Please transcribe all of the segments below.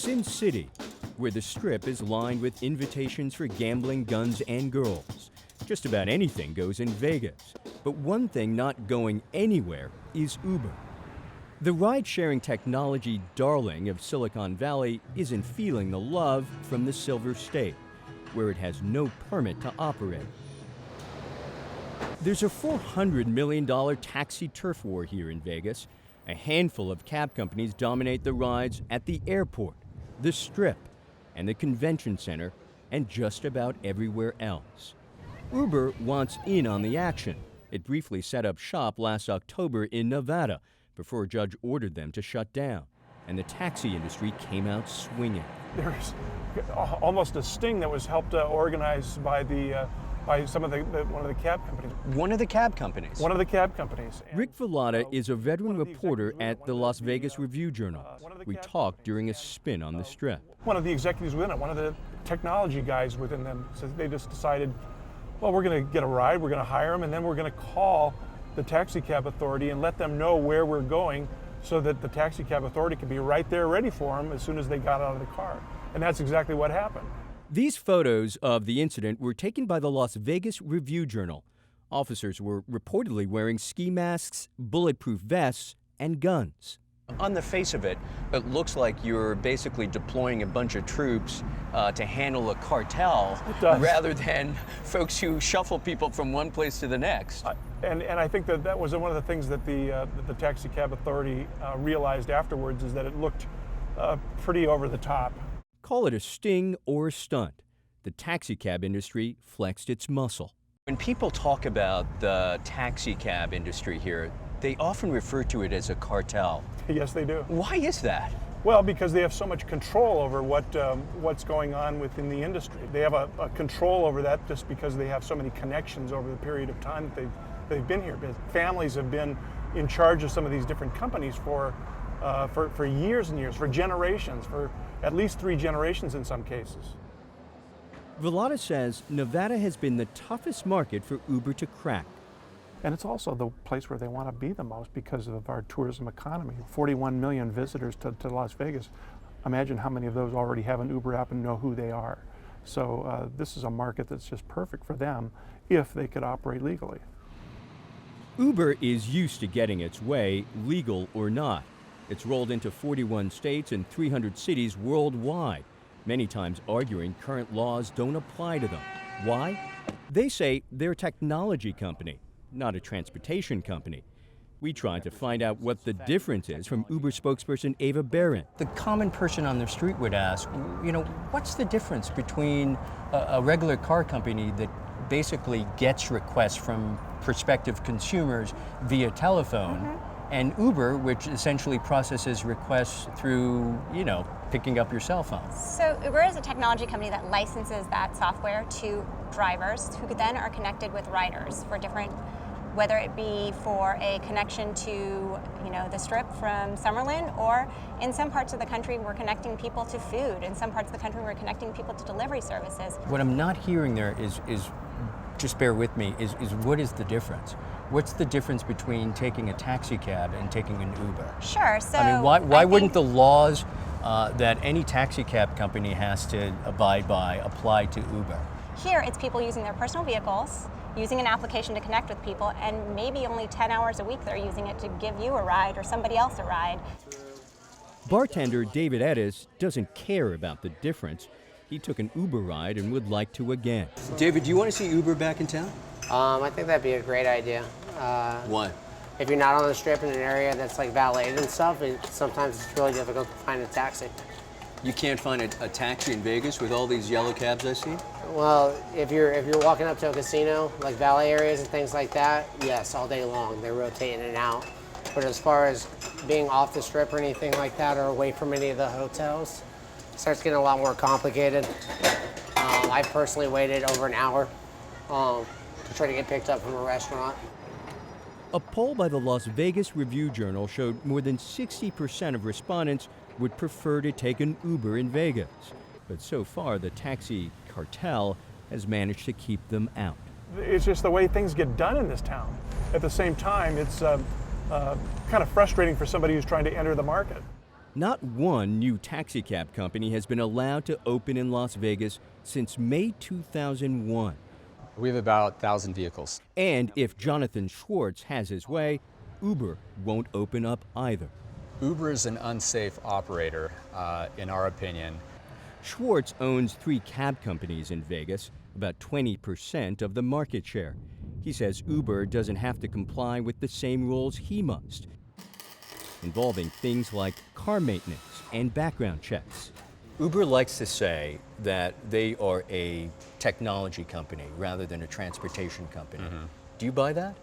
Sin City, where the Strip is lined with invitations for gambling, guns, and girls. Just about anything goes in Vegas. But one thing not going anywhere is Uber. The ride-sharing technology darling of Silicon Valley isn't feeling the love from the Silver State, where it has no permit to operate. There's a $400 million taxi turf war here in Vegas. A handful of cab companies dominate the rides at the airport, the Strip, and the convention center, and just about everywhere else. Uber wants in on the action. It briefly set up shop last October in Nevada before a judge ordered them to shut down, and the taxi industry came out swinging. There's almost a sting that was helped organize by some of one of the cab companies. One of the cab companies? One of the cab companies. Rick Vallata is a veteran reporter at the Las Vegas Review-Journal. We talked during a spin on the Strip. One of the executives within it, one of the technology guys within them, so they just decided, well, we're going to get a ride, we're going to hire them, and then we're going to call the taxi cab authority and let them know where we're going so that the taxi cab authority could be right there ready for them as soon as they got out of the car. And that's exactly what happened. These photos of the incident were taken by the Las Vegas Review-Journal. Officers were reportedly wearing ski masks, bulletproof vests, and guns. On the face of it, it looks like you're basically deploying a bunch of troops to handle a cartel rather than folks who shuffle people from one place to the next. And I think that was one of the things that the taxi cab authority realized afterwards, is that it looked pretty over the top. Call it a sting or a stunt. The taxi cab industry flexed its muscle. When people talk about the taxi cab industry here, they often refer to it as a cartel. Yes, they do. Why is that? Well, because they have so much control over what's going on within the industry. They have a control over that just because they have so many connections over the period of time that they've been here. Families have been in charge of some of these different companies for years and years, for generations, for at least 3 generations in some cases. Vallata says Nevada has been the toughest market for Uber to crack. And it's also the place where they want to be the most because of our tourism economy. 41 million visitors to Las Vegas. Imagine how many of those already have an Uber app and know who they are. So this is a market that's just perfect for them if they could operate legally. Uber is used to getting its way, legal or not. It's rolled into 41 states and 300 cities worldwide, many times arguing current laws don't apply to them. Why? They say they're a technology company, not a transportation company. We tried to find out what the difference is from Uber spokesperson Ava Barron. The common person on the street would ask, what's the difference between a regular car company that basically gets requests from prospective consumers via telephone and Uber, which essentially processes requests through, picking up your cell phone? So Uber is a technology company that licenses that software to drivers who then are connected with riders for different, whether it be for a connection to, the Strip from Summerlin, or in some parts of the country we're connecting people to food. In some parts of the country we're connecting people to delivery services. What I'm not hearing there is just bear with me, is what is the difference? What's the difference between taking a taxi cab and taking an Uber? Sure, so why wouldn't the laws that any taxi cab company has to abide by apply to Uber? Here, it's people using their personal vehicles, using an application to connect with people, and maybe only 10 hours a week they're using it to give you a ride or somebody else a ride. Bartender David Edis doesn't care about the difference. He took an Uber ride and would like to again. David, do you want to see Uber back in town? I think that'd be a great idea. Why? If you're not on the Strip in an area that's like valeted and stuff, sometimes it's really difficult to find a taxi. You can't find a taxi in Vegas with all these yellow cabs I see? Well, if you're walking up to a casino, like valet areas and things like that, yes, all day long, they're rotating in and out. But as far as being off the Strip or anything like that, or away from any of the hotels, it starts getting a lot more complicated. I personally waited over an hour to try to get picked up from a restaurant. A poll by the Las Vegas Review-Journal showed more than 60% of respondents would prefer to take an Uber in Vegas. But so far, the taxi cartel has managed to keep them out. It's just the way things get done in this town. At the same time, it's kind of frustrating for somebody who's trying to enter the market. Not one new taxicab company has been allowed to open in Las Vegas since May 2001. We have about 1,000 vehicles. And if Jonathan Schwartz has his way, Uber won't open up either. Uber is an unsafe operator, in our opinion. Schwartz owns 3 cab companies in Vegas, about 20% of the market share. He says Uber doesn't have to comply with the same rules he must, involving things like car maintenance and background checks. Uber likes to say that they are a technology company rather than a transportation company. Do you buy that?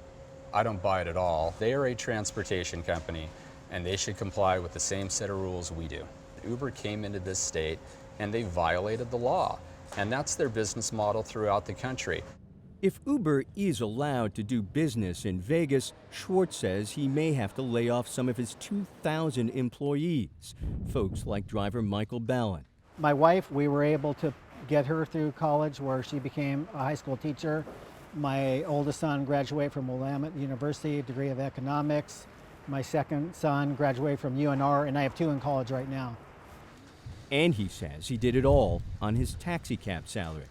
I don't buy it at all. They are a transportation company, and they should comply with the same set of rules we do. Uber came into this state and they violated the law, and that's their business model throughout the country. If Uber is allowed to do business in Vegas, Schwartz says he may have to lay off some of his 2,000 employees, folks like driver Michael Ballin. My wife, we were able to get her through college where she became a high school teacher. My oldest son graduated from Willamette University, degree of economics. My second son graduated from UNR, and I have 2 in college right now. And he says he did it all on his taxicab salary.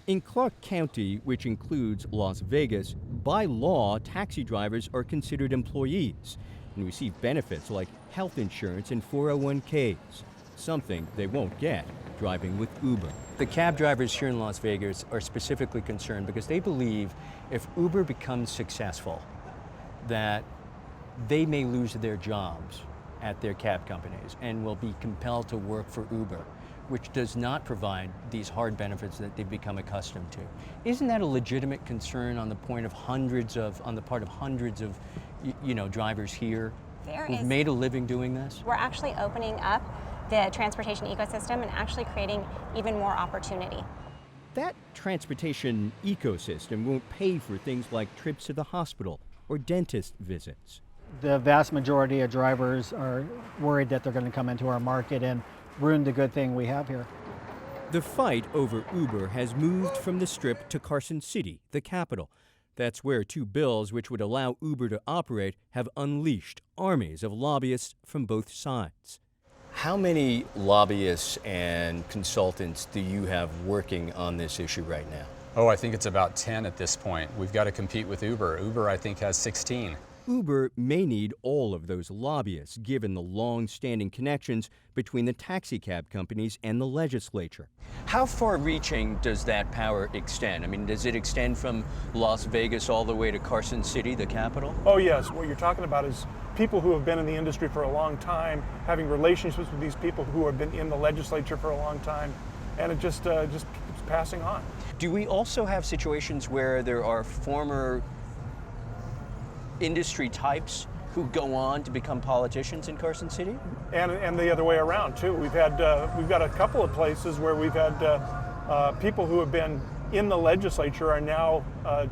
In Clark County, which includes Las Vegas, by law, taxi drivers are considered employees and receive benefits like health insurance and 401ks, something they won't get driving with Uber. The cab drivers here in Las Vegas are specifically concerned because they believe if Uber becomes successful, that they may lose their jobs at their cab companies and will be compelled to work for Uber, which does not provide these hard benefits that they've become accustomed to. Isn't that a legitimate concern on the part of hundreds of drivers here who've made a living doing this? We're actually opening up the transportation ecosystem and actually creating even more opportunity. That transportation ecosystem won't pay for things like trips to the hospital or dentist visits. The vast majority of drivers are worried that they're going to come into our market and ruin the good thing we have here. The fight over Uber has moved from the Strip to Carson City, the capital. That's where 2 bills which would allow Uber to operate have unleashed armies of lobbyists from both sides. How many lobbyists and consultants do you have working on this issue right now? Oh, I think it's about 10 at this point. We've got to compete with Uber. Uber, I think, has 16. Uber may need all of those lobbyists, given the long-standing connections between the taxicab companies and the legislature. How far-reaching does that power extend? I mean, does it extend from Las Vegas all the way to Carson City, the capital? Oh yes, what you're talking about is people who have been in the industry for a long time, having relationships with these people who have been in the legislature for a long time, and it just keeps passing on. Do we also have situations where there are former industry types who go on to become politicians in Carson City? And the other way around too. We've got a couple of places where we've had people who have been in the legislature are now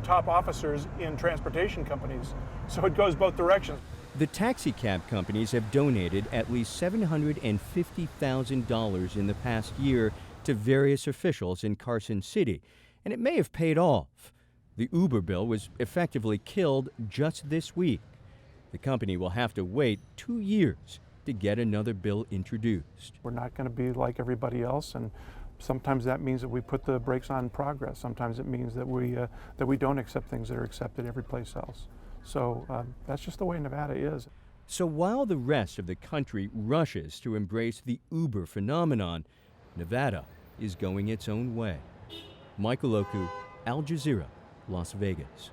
top officers in transportation companies. So it goes both directions. The taxicab companies have donated at least $750,000 in the past year to various officials in Carson City, and it may have paid off. The Uber bill was effectively killed just this week. The company will have to wait 2 years to get another bill introduced. We're not going to be like everybody else, and sometimes that means that we put the brakes on progress. Sometimes it means that we don't accept things that are accepted every place else. So that's just the way Nevada is. So while the rest of the country rushes to embrace the Uber phenomenon, Nevada is going its own way. Michael Oku, Al Jazeera, Las Vegas.